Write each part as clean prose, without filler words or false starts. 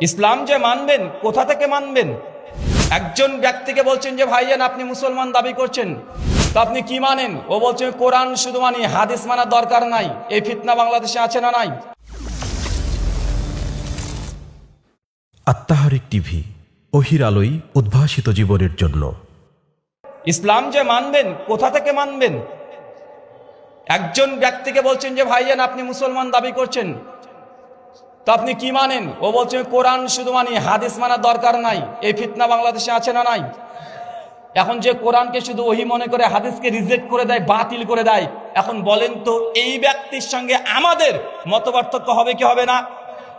ইসলাম যে মানবেন, কোথা থেকে মানবেন? একজন ব্যক্তিকে বলছেন যে ভাইজান আপনি মুসলমান দাবি করছেন, তো আপনি কি মানেন? ও বলছে কোরআন শুধু মানি, হাদিস মানার দরকার নাই। এই ফিতনা বাংলাদেশে আছে না নাই? আত্মাহারিক টিভি, ওহির আলোয় উদ্ভাসিত জীবনের জন্য। ইসলাম যে মানবেন, কোথা থেকে মানবেন? একজন ব্যক্তিকে বলছেন যে ভাইজান আপনি মুসলমান দাবি করছেন, তো আপনি কি মানেন? ও বলছে কোরআন শুধু মানি, হাদিস মানার দরকার নাই। এই ফিতনা বাংলাদেশে আছে না নাই? এখন যে কোরআনকে শুধু ওহী মনে করে হাদিসকে রিজেক্ট করে দেয়, বাতিল করে দেয়, এখন বলেন তো এই ব্যক্তির সঙ্গে আমাদের মতপার্থক্য হবে কি হবে না?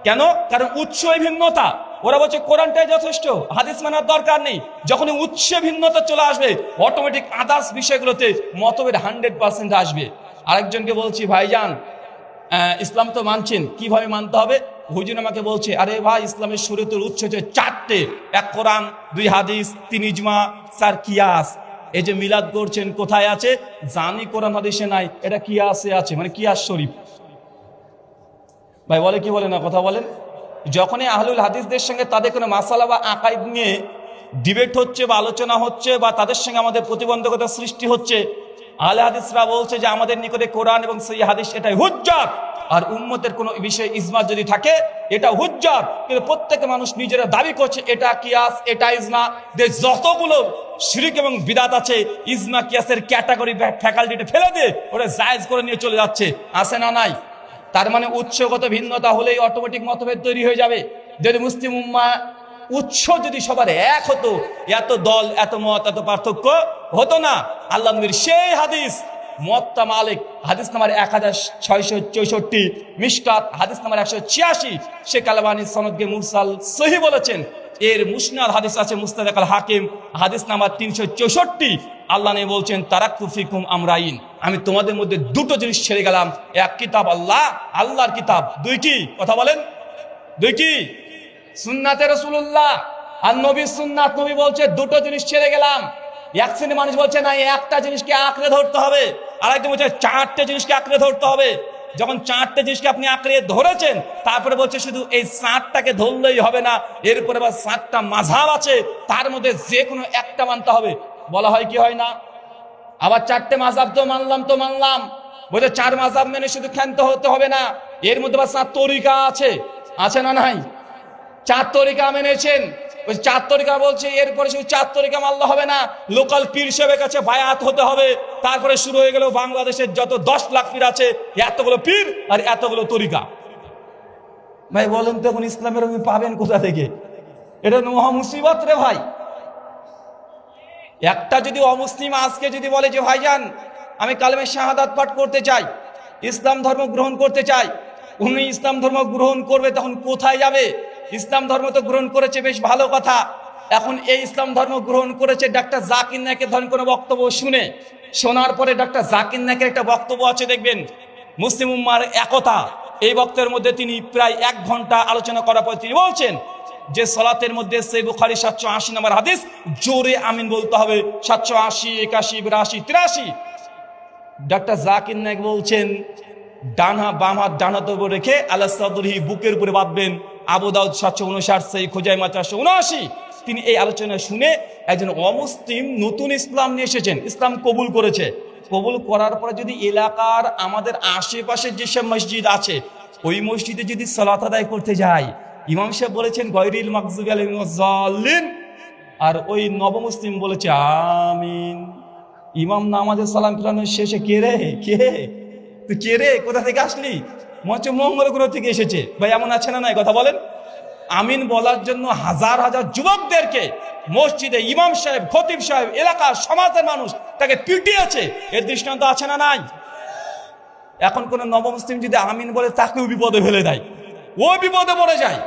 কেন? কারণ উৎসই ভিন্নতা। ওরা বলছে কোরআনটাই যথেষ্ট, হাদিস মানার দরকার নেই। যখনই উৎসে ভিন্নতা চলে আসবে, অটোমেটিক আদার্স বিষয়গুলোতে মতভেদ 100% আসবে। আরেকজনকে বলছি ভাইজান ইসলাম তো মানছেন, কিভাবে মানতে হবে? হুজুর আমাকে বলছে আরে ভাই ইসলামের শরীয়তের উৎস হচ্ছে 4টে, 1 কোরআন, 2 হাদিস, 3 ইজমা, 4 কিয়াস। এই যে মিলাদ করছেন কোথায় আছে? জানি কোরআন হাদিসে নাই, এটা কিয়াসে আছে, মানে কিয়াস শরীফ। ভাই বলে কি বলে না, কথা বলেন। যখনই আহলুল হাদিসদের সঙ্গে তাদের কোনো মাসালা বা আকাইদ নিয়ে ডিবেট হচ্ছে বা আলোচনা হচ্ছে বা তাদের সঙ্গে আমাদের প্রতিবন্ধকতা সৃষ্টি হচ্ছে, আহলে হাদিসরা বলছে যে আমাদের নিকটে কোরআন এবং সহিহ হাদিস এটাই হুজ্জাত, আর উম্মতের কোনো বিষয়ে ইজমা যদি থাকে এটা হুজ্জাত। কিন্তু প্রত্যেক মানুষ নিজেরা দাবি করছে এটা কিয়াস, এটা ইজমা। যতগুলো শিরক এবং বিদাত আছে, ইজমা কিয়াসের ক্যাটাগরি ফ্যাকাল্টিতে ফেলে দিয়ে ওরা জায়েজ করে নিয়ে চলে যাচ্ছে। আছে না নাই? তার মানে উৎসগত ভিন্নতা হলেই অটোমেটিক মতভেদ তৈরি হয়ে যাবে। যদি মুসলিম উম্মাহ উৎস যদি সবার এক হতো, এত দল, এত মত, এত পার্থক্য হতো না। আল্লাহ নবীর সেই হাদিস মুয়াত্তা মালিক হাদিস নাম্বার 1664, মিশকাত হাদিস নাম্বার 186, শেখ আলবানী সনদকে মুরসাল সহিহ বলেছেন। এর মুসনাদ হাদিস আছে মুস্তাদরাক আল হাকিম হাদিস নাম্বার 364। আল্লাহ নবী বলছেন তারাকতু ফিকুম আমরাইন, আমি তোমাদের মধ্যে 2টো জিনিস ছেড়ে গেলাম। এক কিতাব আল্লাহ, আল্লাহর কিতাব। 2 কি? কথা বলেন। 2 কি? সুন্নাতে রাসূলুল্লাহ আর নবীর সুন্নাত। নবী বলছে 2টো জিনিস ছেড়ে গেলাম। এক শ্রেণীর মানুষ বলছে না, একটা জিনিসকে আঁকড়ে ধরতে হবে, আর একজন বলছে 4টে জিনিসকে আঁকড়ে ধরতে হবে। যখন 4টে জিনিসকে আপনি আঁকড়ে ধরেছেন, তারপরে বলছে শুধু এই 4টাকে ধরলেই হবে না, এরপরে আবার 7টা মাযহাব আছে, তার মধ্যে যে কোনো একটা মানতে হবে। বলা হয় কি হয় না? আবার 4টে মাযহাব তো মানলাম, বলছে 4 মাযহাব মেনে শুধু ক্ষান্ত হতে হবে না, এর মধ্যে আবার 4 তরিকা আছে না নাই? 4 তরিকা মেনেছেন, ওই 4 তরিকা বলছে এরপরে শুধু 4 তরিকা মানলে হবে না, লোকাল পীর সাহেবের কাছে বায়াত হতে হবে। তারপরে শুরু হয়ে গেল বাংলাদেশের যত 10 লাখ পীর আছে, এতগুলো পীর আর এতগুলো তরিকা। ভাই বলেন তো এখন ইসলামের আপনি পাবেন কোথা থেকে? এটা মহা মুসিবত রে ভাই। একটা যদি অমুসলিম আজকে যদি বলে যে ভাইজান আমি কালেমে শাহাদাত পাঠ করতে চাই, ইসলাম ধর্ম গ্রহণ করতে চাই, উনি ইসলাম ধর্ম গ্রহণ করবে, তখন কোথায় যাবে? ইসলাম ধর্ম তো গ্রহণ করেছে, বেশ ভালো কথা। এখন এই ইসলাম ধর্ম গ্রহণ করেছে ডাক্তার জাকির নায়েকের ধরেন কোনো বক্তব্য শোনার পরে ডাক্তার জাকির নায়েকের একটা বক্তব্য আছে, দেখবেন মুসলিম উম্মার একতা। এই বক্তব্যের মধ্যে তিনি প্রায় 1 ঘন্টা আলোচনা করার পর তিনি বলছেন যে সালাতের মধ্যে সহিহ বুখারী 780 নম্বর হাদিস, জোরে আমিন বলতে হবে। 780, 81, 82, 83। ডাক্তার জাকির নায়েক বলছেন বাম হাত ডান হাতের উপর রেখে আলা সাদরিহি, বুকের উপরে বাঁধবেন। আবু দাউদ 759, সহিহ খুজাইমা 479। তিনি এই আলোচনা শুনে একজন অমুসলিম নতুন ইসলাম নিয়ে এসেছেন, ইসলাম কবুল করেছে। কবুল করার পরে যদি এলাকার আমাদের আশেপাশে যেসব মসজিদ আছে, ওই মসজিদে যদি সালাত আদায় করতে যায়, ইমাম সাহেব বলেছেন গায়রিল মাগযুবি আলাইহিম ওয়াজ-যাল্লিন, আর ওই নবমুসলিম বলেছে আমিন। ইমাম নামাজের সালাম ফিরানোর শেষে কে রে, তুই কে রে, কোথা থেকে আসলি? মঞ্চ মঙ্গল গ্রহ থেকে এসেছে। ভাই এমন আছে না নাই? কথা বলেন। আমিন বলার জন্য হাজার হাজার যুবকদেরকে মসজিদে ইমাম সাহেব, খতিব সাহেব, এলাকার সমাজের মানুষ তাকে পিটিয়েছে। এর দৃষ্টান্ত আছে না নাই? এখন কোন নবমুসলিম যদি আমিন বলে, তাকেও বিপদে ফেলে দেয়, ও বিপদে পড়ে যায়।